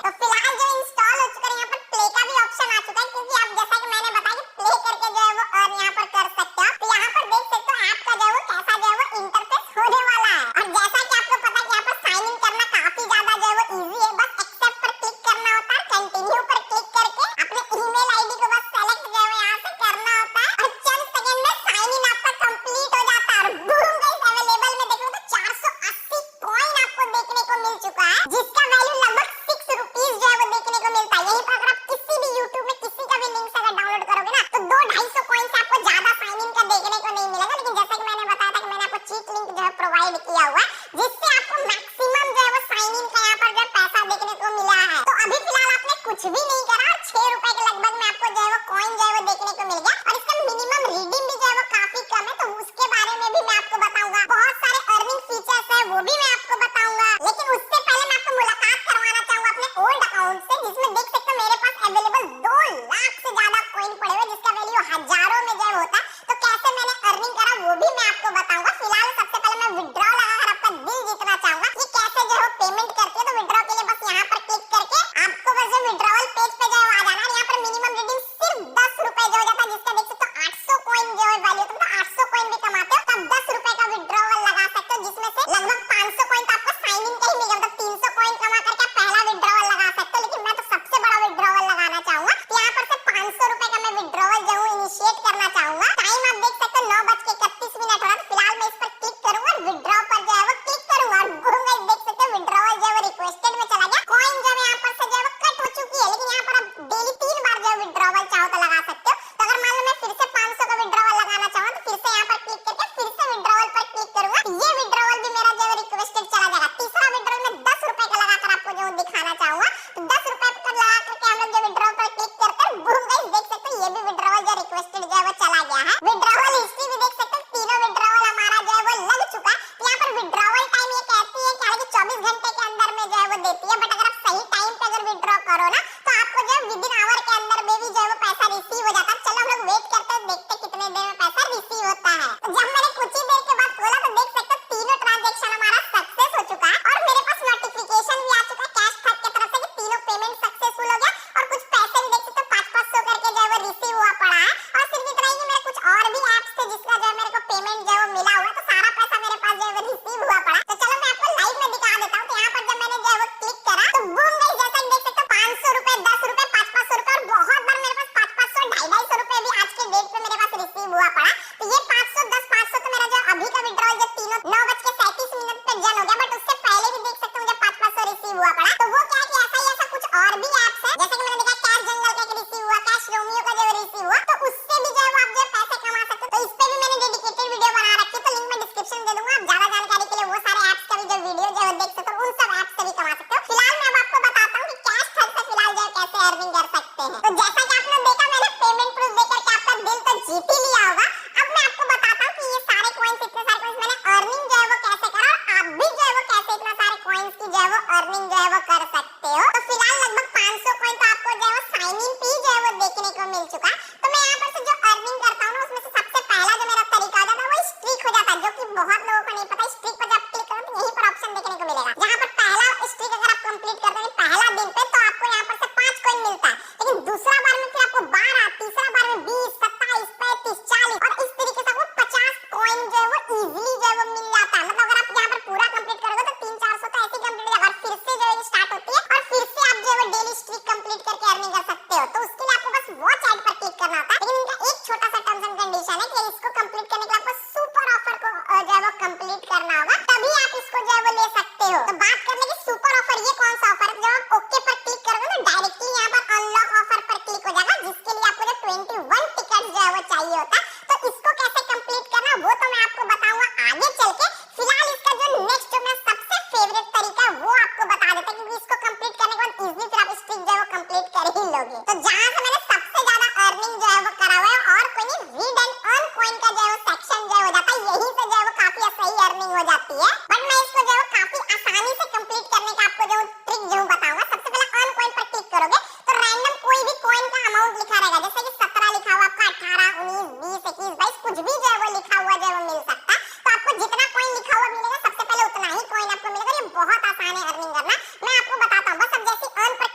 तो फिलहाल जो इंस्टॉल हो चुका है यहाँ पर प्ले का भी ऑप्शन आ चुका है, क्योंकि आप जैसा कि मैंने बताया कि प्ले करके जो है वो अर्न यहाँ पर कर सकते हो। तो यहाँ पर देख सकते हो ऐप का जो है वो कैसा जो है वो इंटरफेस होने वाला है। और जैसा कि आपको पता है कि यहाँ पर साइन इन करना काफी ज्यादा जो है वो इजी है। बस एक्सेप्ट पर क्लिक करना होता है, कंटिन्यू पर क्लिक करके अपने ईमेल आईडी को बस सेलेक्ट जो है वो यहाँ से करना होता है और चंद सेकंड में साइन इन आपका कंप्लीट हो जाता है। और बूम गाइस, अवेलेबल में देखो तो 480 कॉइन आपको देखने को मिल चुका है, जिसका वैल्यू लगभग 6 रुपीस जो है वो देखने को मिलता है। यहीं पर अगर आप किसी भी यूट्यूब में किसी का भी लिंक से अगर डाउनलोड करोगे ना तो 200-250 कॉइन से आपको ज्यादा साइन इन का देखने को नहीं मिलेगा। लेकिन जैसा कि मैंने बताया था कि मैंने आपको चीट लिंक जो है प्रोवाइड किया हुआ है, जिससे आपको मैक्सिमम जो है वो साइन इन का यहाँ पर जो है पैसा देखने को मिला है। तो अभी फिलहाल आपने कुछ भी नहीं करा, 6 रुपए के लगभग में आपको जो है वो कॉइन जो है वो देखने को मिल गया। और इसका मिनिमम रीडिंग भी जो है वो काफी कम है, तो उसके बारे में भी मैं आपको बताऊंगा। बहुत सारे अर्निंग फीचर्स है वो भी मैं आपको बताऊंगा, लेकिन उससे पहले मैं आपको मुलाकात करवाना चाहूंगा अपने ओल्ड अकाउंट से, जिसमें देख सकते हो मेरे पास अवेलेबल 2 लाख से ज्यादा कॉइन पड़े हुए, जिसका वैल्यू हजारों में जो है होता है। तो कैसे मैंने अर्निंग करा वो भी मैं आपको बताऊंगा। फिलहाल सबसे पहले मैं विड्रॉ लगाकर आपका दिल जीतना चाहूंगा कि कैसे जो है पेमेंट करते हैं। तो विड्रॉ के लिए बस यहाँ पर क्लिक करके आपको बस जो विड्रॉवल पेज पे जो है आ जाना है। यहाँ पर मिनिमम रिडीम सिर्फ 10 रुपए जो हो जाता है, जिसका देख सकते हो 800 कॉइन जो है वैल्यू, तो 800 कॉइन भी कमाते हो तब 10 रुपए का विड्रॉवल लगा सकते हो, जिसमें से लगभग 500 कॉइन तो आपको साइन इन का ही मिल जाएगा। मतलब 300 कॉइन कमा करके आप पहला विड्रॉवल लगा सकते हो। लेकिन मैं तो सबसे बड़ा विड्रॉवल लगाना चाहूंगा, तो यहाँ पर से 500 रुपए का मैं विड्रॉवल जो है इनिशिएट करना चाहूंगा। टाइम आप देख सकते हो 9:31 हो रहा है। तो फिलहाल मैं इस पर क्लिक करूंगा और विड्रॉ पर जो है वो क्लिक करूंगा और बूम गाइस, देख सकते हो विड्रॉवल जो है वो रिक्वेस्टेड में चला गया। कॉइन जो है यहाँ पर से जो है वो कट हो चुकी है, लेकिन यहाँ पर आप डेली 3 बार जो है विड्रॉवल चाहो तो लगा सकते हो। तो अगर मान लो मैं फिर से 500 का विड्रॉवल लगाना चाहूँ तो फिर से यहाँ पर क्लिक करके फिर से विड्रॉवल पर क्लिक करूंगा। ये विड्रॉवल भी मेरा जो है रिक्वेस्टेड चला जाएगा। तीसरा विड्रॉवल में 10 रुपए का लगाकर आपको जो दिखाना चाहूंगा। तो 10 रुपए का लगा करके हम लोग जो विड्रॉ पर क्लिक करते हैं, बूम गाइस, देख सकते हो ये भी विड्रॉवल जो रिक्वेस्टेड जो है वो चला गया है। विड्रॉवल हिस्ट्री भी देख सकते हो, तीनों विड्रॉवल हमारा जो है वो लग चुका है। तो यहाँ पर विड्रॉवल टाइम ये कहती है कि हालांकि 24 घंटे के अंदर में जो है वो देती है, बट अगर आप सही टाइम पे अगर विड्रॉ करो ना तो आपको जो है विदिन आवर के अंदर में भी जो है वो पैसा रिसीव हो जाता है। चलो हम लोग वेट करते हैं, देखते हैं कितने देर में पैसा रिसीव होता है। तो जब मैंने कुछ ही देर के बाद खोला तो देख सकते हो तीनों ट्रांजैक्शन हमारा सक्सेस हो चुका है और मेरे पास नोटिफिकेशन भी आ चुका है कैश थक की तरफ से कि तीनों पेमेंट सक्सेसफुल हो गया। और कुछ पैसे भी देख सकते हो 500-500 करके जो है वो रिसीव हुआ पड़ा है। और सिर्फ इतना ही नहीं, मेरे कुछ और भी ऐप्स थे जिसका जो है मेरे को पेमेंट जो है वो मिला हुआ है, तो सारा पैसा मेरे पास जो है वो रिसीव हुआ पड़ा। तो चलो मैं आपको लाइव में दिखा देता हूँ। तो यहाँ पर जब मैंने जो है वो क्लिक करा तो बूम गाइस, जैसा कि देख सकते हो 500 रुपए, 10 रुपए, 500-500 रुपए और बहुत बार मेरे पास 500-500, 250-250 रुपए भी आज के डेट पे मेरे पास रिसीव हुआ पड़ा। तो ये 500, 10, 500 तो मेरा जो अभी का विड्रॉल जो तीनों 9:37 पे जन हो गया, बट उससे पहले भी देख सकते हो मुझे 500 रिसीव हुआ पड़ा। तो वो क्या है कि ऐसा ही ऐसा कुछ और भी ऐप्स है, जैसे कि मैंने देखा कैश जंगल का रिसीव हुआ, कैश रोमियो का जो रिसीव हुआ, तो उससे भी जो है वो आप जो पैसे कमा सकते हो। तो इस पे भी मैंने डेडिकेटेड वीडियो बना रखी है, तो लिंक मैं डिस्क्रिप्शन दे दूंगा। आप ज्यादा जानकारी के लिए वो सारे ऐप्स का भी जो वीडियो जो है देख सकते हो, उन सब ऐप्स से भी कमा सकते हो। फिलहाल मैं अब आपको बताता हूँ कि कैश थग से फिलहाल जो है कैसे अर्निंग कर सकते हैं। तो जैसा कि आपने देखा मैंने पेमेंट प्रूफ देकर के आपका दिल तो जीत ही लिया होगा। अब मैं आपको बताता हूँ कि ये सारे कॉइंस, इतने सारे कॉइंस मैंने अर्निंग जो है वो कैसे करा और आप भी जो है वो कैसे इतना सारे कॉइंस की जो है वो अर्निंग जो है वो कर सकते हो। तो फिलहाल लगभग 500 कॉइन तो आपको जो है वो साइन इन पे जो है वो देखने को मिल चुका है। तो मैं यहाँ पर से जो अर्निंग करता हूँ ना, उसमें से सबसे पहला जो मेरा तरीका हो जाता है वो स्ट्रीक हो जाता है, जो कि बहुत लोगों को नहीं पता। स्ट्रीक पर जब क्लिक करो तो यहीं पर ऑप्शन देखने को मिलेगा, जहाँ पर पहला स्ट्रीक अगर आप कंप्लीट करते हैं पहला दिन पे तो आपको यहाँ पर से 5 कॉइन मिलता है। लेकिन दूसरा बार में फिर आपको 12, तीसरा बार में 20, 27, 35, 40 और इस तरीके से आपको 50 कॉइन जो है वो इजीली जो है वो मिल जाता है। मतलब अगर आप यहाँ पर पूरा कंप्लीट करोगे तो 300-400 तो ऐसे कंप्लीट हो जाएगा और फिर से जो है स्टार्ट होती है और फिर से आप जो है वो डेली स्ट्रीक कंप्लीट करके अर्निंग कर सकते हो। तो उसके लिए आपको बस वॉच ऐड पर क्लिक करना होता है। लेकिन इनका एक छोटा सा टर्म्स एंड कंडीशन है कि इसको कंप्लीट करने के लिए आपको सुपर ऑफर को जो है वो कंप्लीट करना होगा, तभी आप इसको जो है वो ले सकते हो। तो बात करने की सुपर ऑफर, ये कौन सा ऑफर है? जब आप ओके पर क्लिक करोगे तो डायरेक्टली यहाँ पर अनलॉक ऑफर पर क्लिक हो जाएगा, जिसके लिए आपको जो 21 टिकट जो है वो चाहिए होता है। तो इसको कैसे कंप्लीट करना वो तो मैं आपको बताऊंगा आगे चल के। फिलहाल इसका जो नेक्स्ट जो मेरा सबसे फेवरेट तरीका है वो आपको बता देता हूं, क्योंकि इसको कंप्लीट करने के बाद इजीली फिर आप स्ट्रीक जो है वो कंप्लीट कर ही लोगे। तो जहां से मैंने सबसे ज्यादा अर्निंग जो है वो करा हुआ है और कोई नहीं, रीड एंड अर्न कॉइन का जो है वो सेक्शन जो है हो जाता है, यहीं से जो है वो काफी सही अर्निंग हो जाती है। बट मैं इसको जो है वो काफी आसानी से कंप्लीट करने का आपको जो ट्रिक जो बताऊंगा। सबसे पहले अर्न कॉइन पर क्लिक करोगे तो रैंडम कोई भी कॉइन का अमाउंट लिखा रहेगा, जैसे कि 17 लिखा हुआ आपका, 18, 19, 20, 21, 22 कुछ भी जो है वो लिखा हुआ जो है वो मिल सकता है। तो आपको जितना कॉइन लिखा हुआ मिलेगा सबसे पहले उतना ही कॉइन आपको मिलेगा। ये बहुत आसान है अर्निंग करना, मैं आपको बताता हूँ। बस अब जैसे अर्न पर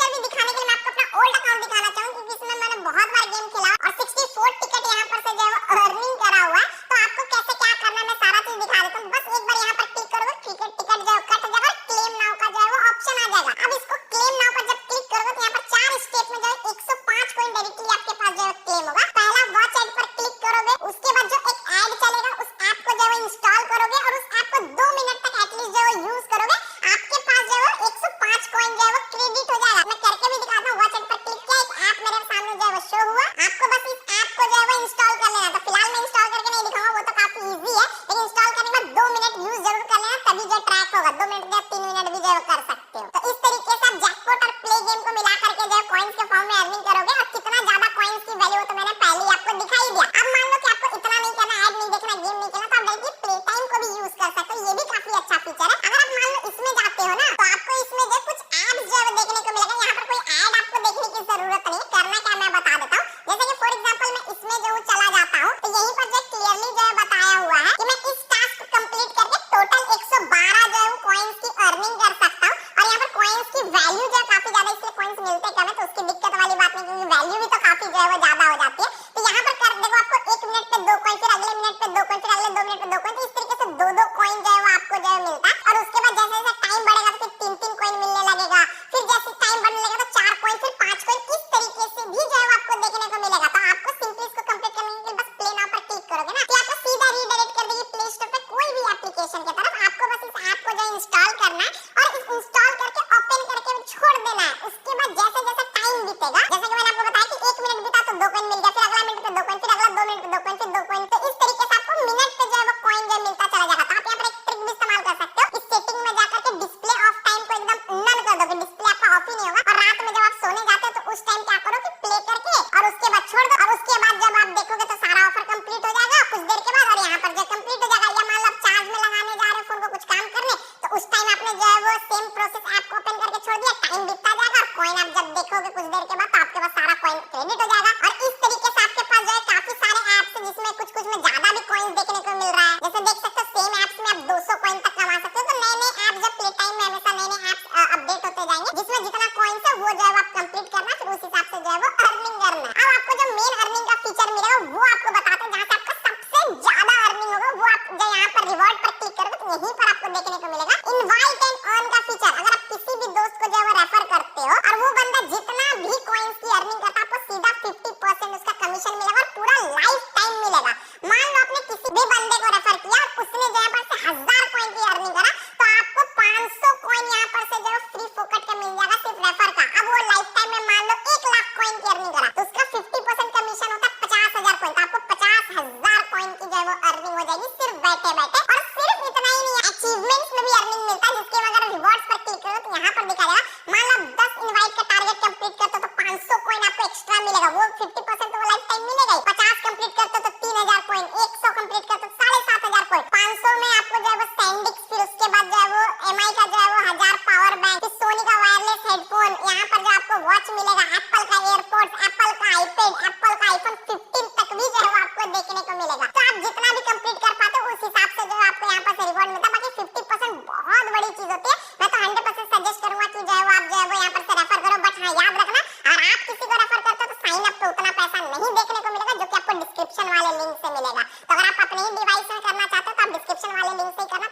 फीचर भी दिखाने के लिए मैं आपको अपना ओल्ड अकाउंट दिखाना चाहूंगी, क्योंकि इसमें मैंने बहुत बार गेम खेला और 64 टिकट यहाँ पर से जो है वो अर्निंग करा हुआ है। तो आपको कैसे क्या करना है मैं सारा चीज दिखा देता हूँ। बस एक बार यहाँ पर क्लिक करोगे, टिकट टिकट जो है कट जाएगा, क्लेम नाउ का जो है वो ऑप्शन आ जाएगा। अब इसको क्लेम नाउ पर जब क्लिक करोगे तो यहाँ पर 4 स्टेप में जो है 105 कॉइन डायरेक्टली आपके पास जो है क्लेम होगा। पहला वॉच ऐड पर क्लिक करोगे, उसके बाद जो एक ऐड चलेगा उस ऐप को जो है इंस्टॉल करोगे और उस ऐप को 2 मिनट तक एटलीस्ट जो है यूज करोगे, आपके पास जो है 105 कॉइन जो है वो क्रेडिट हो जाएगा। मैं करके भी दिखाता हूँ। वॉच ऐड पर क्लिक किया, एक ऐप मेरे सामने जो है वो शो हुआ। आपको बस इस ऐप को जो है वो इंस्टॉल कर लेना। तो फिलहाल मैं इंस्टॉल करके नहीं दिखाऊंगा, वो तो काफी इजी है, लेकिन इंस्टॉल करने के बाद 2 मिनट यूज जरूर कर लेना, तभी जो ट्रैक होगा। 2 मिनट या 3 मिनट भी जो है कर सकते हो। तो इस तरीके से आप जैकपॉट और प्ले गेम को मिला करके जो है कॉइंस के फॉर्म में अर्निंग करोगे। और कितना ज्यादा कॉइंस की वैल्यू तो मैंने पहले ही आपको दिखा ही दिया। अब मान लो कि आपको इतना नहीं करना, ऐड नहीं देखना, गेम नहीं खेलना, तो आप डायरेक्टली प्ले टाइम को भी यूज कर सकते हो। ये भी काफी अच्छा फीचर है। अगर आप मान लो इसमें जाते हो ना, तो आपको इसमें जो कुछ एड्स जो है देखने को मिलेगा। यहाँ पर कोई ऐड आपको देखने की जरूरत नहीं है। करना क्या मैं बता देता हूँ। जैसे कि फॉर एग्जांपल मैं इसमें जो चला जाता हूँ, तो यहीं पर जो क्लियरली जो है बताया हुआ है कि मैं इस टास्क कंप्लीट करके टोटल 112 जो है कॉइंस की अर्निंग कर सकता हूँ। और यहाँ पर कॉइंस की वैल्यू जो है काफी ज्यादा, इसलिए कॉइंस मिलते कम है, तो उसकी दिक्कत वाली बात नहीं, क्योंकि वैल्यू भी तो काफी जो है वो ज्यादा हो जाती है। तो यहाँ पर कर देखो, आपको 1 मिनट पे 2 कॉइन, फिर अगले मिनट पे 2 कॉइन, फिर अगले 2 मिनट पे 2 कॉइन, तो इस तरीके से 2-2 कॉइन जो है वो आपको जो है मिलता है। और उसके बाद जैसे जैसे टाइम बढ़ेगा तो फिर 3-3 कॉइन मिलने लगेगा, फिर जैसे टाइम बढ़ने लगेगा तो 4 कॉइन, फिर 5 कॉइन, इस तरीके से भी जो है वो आपको देखने को मिलेगा। तो आपको सिंपली इसको कंप्लीट करने के लिए बस प्ले नाउ पर क्लिक करोगे ना, तो आपको सीधा रीडायरेक्ट कर देगी प्ले स्टोर पे कोई भी एप्लीकेशन की तरफ। आपको बस इस ऐप को जो इंस्टॉल करना है और इस इंस्टॉल करके ओपन करके छोड़ देना है। उसके बाद जैसे जैसे टाइम बीतेगा, जैसे कि मैंने आपको बताया कि 1 मिनट बीता तो 2 कॉइन मिल गया, फिर अगला मिनट पे 2 कॉइन, फिर अगला 2 मिनट पे 2 कॉइन, फिर 2 कॉइन, तो इस तरीके से आपको मिनट पे जो है वो कॉइन जो मिलता चला जाएगा। तो आप यहाँ पर एक ट्रिक भी इस्तेमाल कर सकते हो। इस सेटिंग में जाकर के डिस्प्ले ऑफ टाइम को एकदम नन कर दो, डिस्प्ले आपका ऑफ ही नहीं होगा। और रात में जब आप सोने जाते हो तो उस टाइम क्या करो कि प्ले करके और उसके बाद छोड़ दो, और उसके बाद जब आप देखोगे तो सारा ऑफर कंप्लीट हो जाएगा कुछ देर के बाद, और यहाँ पर जो कंप्लीट हो जाएगा। या मान लो आप चार्ज में लगाने जा रहे हो फोन को कुछ काम करने, तो उस टाइम आपने जो है वो सेम प्रोसेस ऐप को ओपन करके छोड़ दिया, टाइम बीतता जाएगा और कॉइन आप जब देखोगे कुछ देर के बाद तो आपके पास सारा कॉइन क्रेडिट हो जाएगा। और इस तरीके से आपके पास जो है काफी सारे ऐप्स हैं जिसमें कुछ कुछ में ज्यादा भी कॉइंस देखने को मिल रहा है। जैसे देख सकते हो सेम ऐप्स में आप 200 कॉइन तक कमा सकते हो। तो नए-नए ऐप जब प्ले टाइम में हमेशा नए-नए ऐप्स अपडेट होते जाएंगे, जिसमें जितना कॉइंस है वो जो है आप कंप्लीट करना, फिर उस हिसाब से जो है वो अर्निंग करना। अब आपको जो मेन अर्निंग का फीचर मिलेगा वो आपको बताते हैं, जहां से आपका सबसे ज्यादा अर्निंग होगा। वो आप जो यहाँ पर रिवॉर्ड पर क्लिक करोगे तो यहीं पर आपको देखने को मिलेगा इनवाइट एंड अर्न का फीचर। अगर आप किसी भी दोस्त को जो है वो रेफर करते हो और वो बंदा जितना भी कॉइंस की अर्निंग करता है, आपको सीधा 50% उसका कमीशन मिलेगा और पूरा लाइफ टाइम मिलेगा। मान लो आपने किसी भी बंदे को रेफर किया और उसने जो है पर से 1000 कॉइन की अर्निंग करा, तो आपको 500 कॉइन यहाँ पर से जो फ्री फोकट का मिल जाएगा सिर्फ रेफर का। अब वो लाइफ टाइम में मान लो 1 लाख कॉइन की अर्निंग करा, तो उसका 50% कमीशन होता है 50,000 कॉइन। तो आपको 50,000 कॉइन की जो है वो अर्निंग हो जाएगी सिर्फ बैठे बैठे। और सिर्फ इतना ही नहीं, अचीवमेंट्स में भी अर्निंग मिलता है, जिसके अगर रिवॉर्ड्स पर क्लिक करो तो यहाँ पर दिखा देगा। मान लो 10 इनवाइट का टारगेट कंप्लीट करते हो तो 500 कॉइन आपको एक्स्ट्रा मिलेगा। वो 50% तो वो लाइफ टाइम मिलेगा ही। 50 कंप्लीट करते हो तो 3000 कॉइन, 100 कंप्लीट करते हो 7500 कॉइन, 500 में आपको जो है वो सैंडिक्स, फिर उसके बाद जो है वो एमआई का जो है वो 1000 पावर बैंक, फिर सोनी का वायरलेस हेडफोन, यहाँ पर जो आपको वॉच मिलेगा, एप्पल का एयरपोर्ट्स, एप्पल का आईपैड, एप्पल का आईफोन 15 तक भी जो है वो आपको देखने को मिलेगा। तो आप जितना भी कंप्लीट कर पाते हो उस हिसाब से जो है आपको यहाँ पर से रिवॉर्ड मिलता है। बाकी 50% बहुत बड़ी चीज होती है। मैं तो 100% सजेस्ट करूंगा कि जो है वो आप जो है वो यहाँ पर से रेफर करो। बट हाँ, याद रखना, अगर आप किसी को रेफर करते हो तो साइन अप पे उतना पैसा नहीं देखने को मिलेगा, जो कि आपको डिस्क्रिप्शन वाले लिंक से मिलेगा। तो अगर आप अपने ही डिवाइस में करना चाहते हो तो आप डिस्क्रिप्शन वाले लिंक से ही करना।